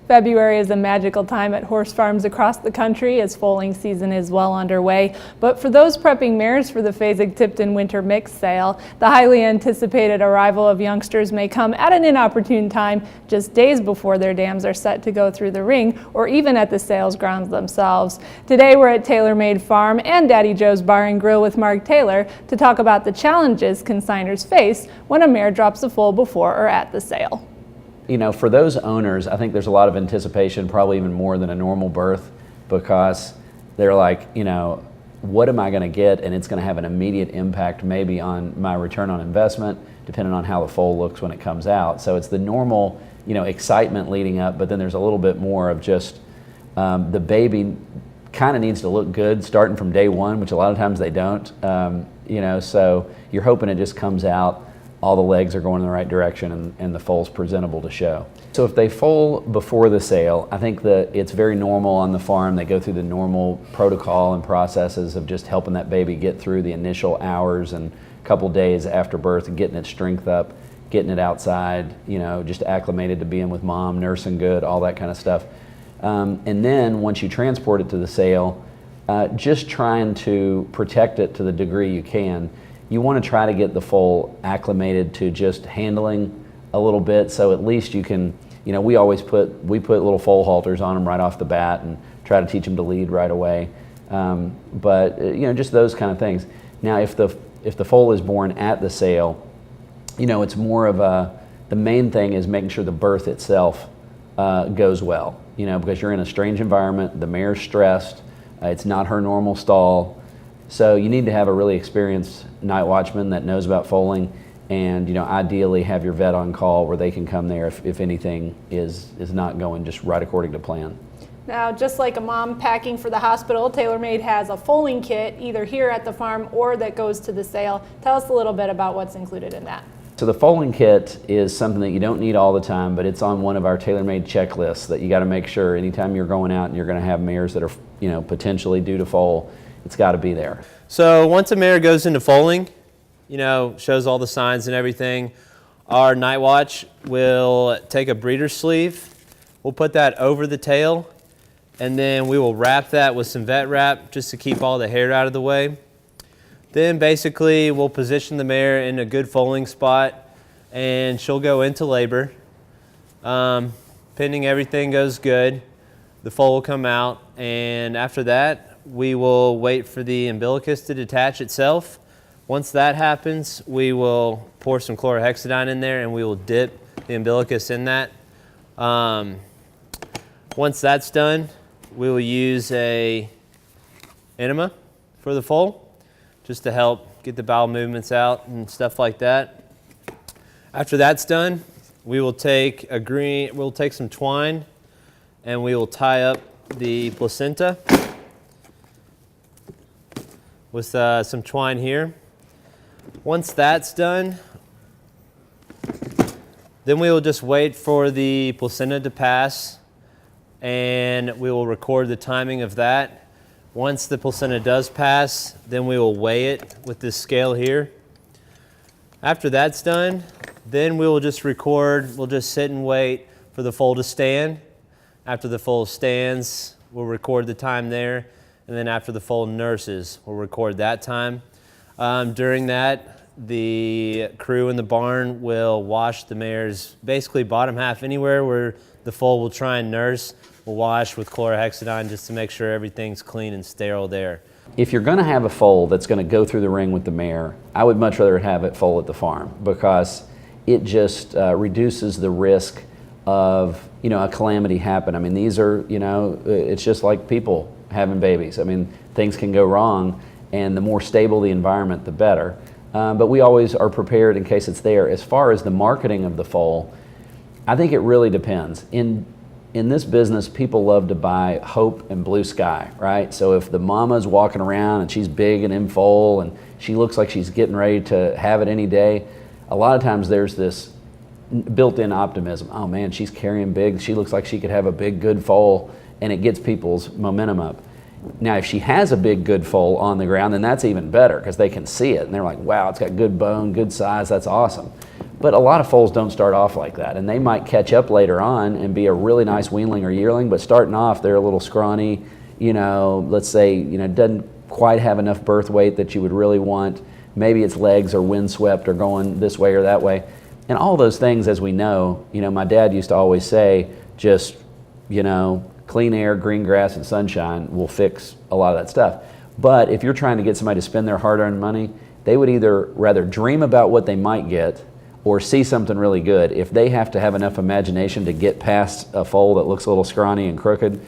February is a magical time at horse farms across the country as foaling season is well underway. But for those prepping mares for the Fasig-Tipton winter mix sale, the highly anticipated arrival of youngsters may come at an inopportune time, just days before their dams are set to go through the ring or even at the sales grounds themselves. Today we're at Taylor Made Farm and Daddy Joe's Bar and Grill with Mark Taylor to talk about the challenges consigners face when a mare drops a foal before or at the sale. You know, for those owners, I think there's a lot of anticipation, probably even more than a normal birth, because they're like, you know, what am I going to get? And it's going to have an immediate impact maybe on my return on investment, depending on how the foal looks when it comes out. So it's the normal, you know, excitement leading up, but then there's a little bit more of just the baby kind of needs to look good starting from day one, which a lot of times they don't, you know, so you're hoping it just comes out, all the legs are going in the right direction, and the foal's presentable to show. So if they foal before the sale, I think that it's very normal on the farm. They go through the normal protocol and processes of just helping that baby get through the initial hours and couple days after birth and getting its strength up, getting it outside, you know, just acclimated to being with mom, nursing good, all that kind of stuff. And then once you transport it to the sale, just trying to protect it to the degree you can. You want to try to get the foal acclimated to just handling a little bit, so at least you can, you know, we put little foal halters on them right off the bat and try to teach them to lead right away. But you know, just those kind of things. Now, if the foal is born at the sale, you know, it's more of the main thing is making sure the birth itself goes well. You know, because you're in a strange environment, the mare's stressed, it's not her normal stall. So you need to have a really experienced night watchman that knows about foaling, and you know, ideally have your vet on call where they can come there if anything is not going just right according to plan. Now, just like a mom packing for the hospital, TaylorMade has a foaling kit either here at the farm or that goes to the sale. Tell us a little bit about what's included in that. So the foaling kit is something that you don't need all the time, but it's on one of our TaylorMade checklists that you got to make sure anytime you're going out and you're going to have mares that are, you know, potentially due to foal, it's got to be there. So once a mare goes into foaling, you know, shows all the signs and everything, our night watch will take a breeder sleeve, we'll put that over the tail, and then we will wrap that with some vet wrap just to keep all the hair out of the way. Then basically we'll position the mare in a good foaling spot and she'll go into labor. Pending everything goes good, the foal will come out, and after that we will wait for the umbilicus to detach itself. Once that happens, we will pour some chlorhexidine in there and we will dip the umbilicus in that. Once that's done, we will use a enema for the foal just to help get the bowel movements out and stuff like that. After that's done, we will take some twine and we will tie up the placenta with some twine here. Once that's done, then we will just wait for the placenta to pass and we will record the timing of that. Once the placenta does pass, then we will weigh it with this scale here. After that's done, then we will just record, we'll just sit and wait for the foal to stand. After the foal stands, we'll record the time there. And then after the foal nurses, we'll record that time. During that, the crew in the barn will wash the mare's basically bottom half. Anywhere where the foal will try and nurse, we'll wash with chlorhexidine just to make sure everything's clean and sterile there. If you're going to have a foal that's going to go through the ring with the mare, I would much rather have it foal at the farm, because it just reduces the risk of, you know, a calamity happen. I mean, these are, you know, it's just like people having babies. I mean, things can go wrong, and the more stable the environment, the better. But we always are prepared in case it's there. As far as the marketing of the foal, I think it really depends. In this business, people love to buy hope and blue sky, right? So if the mama's walking around and she's big and in foal and she looks like she's getting ready to have it any day, a lot of times there's this built-in optimism. Oh man, she's carrying big. She looks like she could have a big, good foal, and it gets people's momentum up. Now, if she has a big, good foal on the ground, then that's even better because they can see it and they're like, wow, it's got good bone, good size, that's awesome. But a lot of foals don't start off like that, and they might catch up later on and be a really nice weanling or yearling, but starting off they're a little scrawny, let's say, doesn't quite have enough birth weight that you would really want. Maybe its legs are windswept or going this way or that way. And all those things, as we know, my dad used to always say, just, clean air, green grass, and sunshine will fix a lot of that stuff. But if you're trying to get somebody to spend their hard-earned money, they would either rather dream about what they might get or see something really good. If they have to have enough imagination to get past a foal that looks a little scrawny and crooked,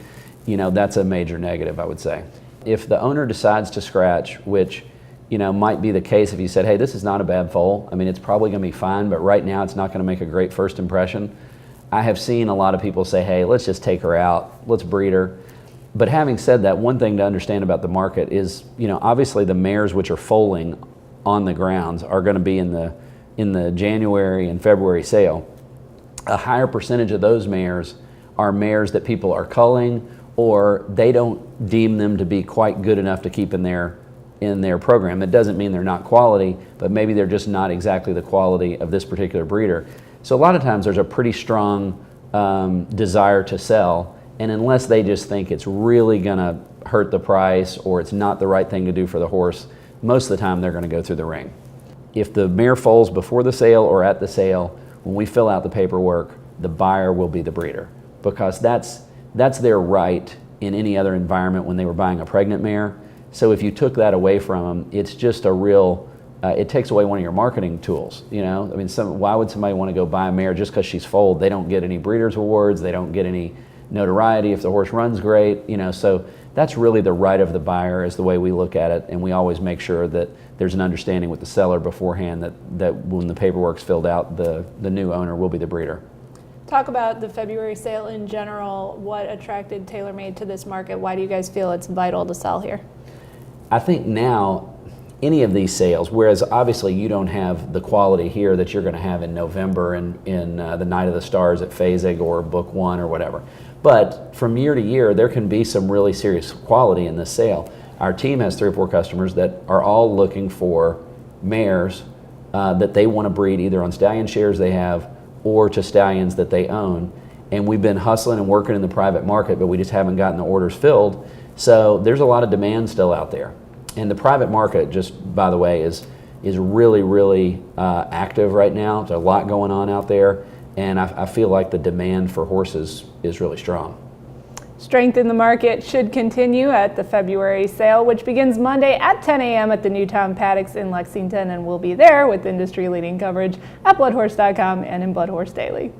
that's a major negative, I would say. If the owner decides to scratch, which might be the case if you said, hey, this is not a bad foal. I mean, it's probably going to be fine, but right now it's not going to make a great first impression. I have seen a lot of people say, hey, let's just take her out, let's breed her. But having said that, one thing to understand about the market is, obviously the mares which are foaling on the grounds are going to be in the January and February sale. A higher percentage of those mares are mares that people are culling, or they don't deem them to be quite good enough to keep in their program. It doesn't mean they're not quality, but maybe they're just not exactly the quality of this particular breeder. So a lot of times there's a pretty strong desire to sell, and unless they just think it's really gonna hurt the price or it's not the right thing to do for the horse, most of the time they're gonna go through the ring. If the mare foals before the sale or at the sale, when we fill out the paperwork, the buyer will be the breeder, because that's their right in any other environment when they were buying a pregnant mare. So if you took that away from them, it's just a real, it takes away one of your marketing tools, I mean, why would somebody want to go buy a mare just because she's foaled? They don't get any breeders' awards, they don't get any notoriety if the horse runs great, so that's really the right of the buyer is the way we look at it, and we always make sure that there's an understanding with the seller beforehand that when the paperwork's filled out, the new owner will be the breeder. Talk about the February sale in general. What attracted TaylorMade to this market? Why do you guys feel it's vital to sell here? I think now any of these sales, whereas obviously you don't have the quality here that you're going to have in November and in the Night of the Stars at Fasig or Book One or whatever, but from year to year there can be some really serious quality in this sale. Our team has 3 or 4 customers that are all looking for mares that they want to breed either on stallion shares they have or to stallions that they own, and we've been hustling and working in the private market, but we just haven't gotten the orders filled. So there's a lot of demand still out there. And the private market, just by the way, is really, really active right now. There's a lot going on out there, and I feel like the demand for horses is really strong. Strength in the market should continue at the February sale, which begins Monday at 10 a.m. at the Newtown Paddocks in Lexington, and we'll be there with industry-leading coverage at BloodHorse.com and in BloodHorse Daily.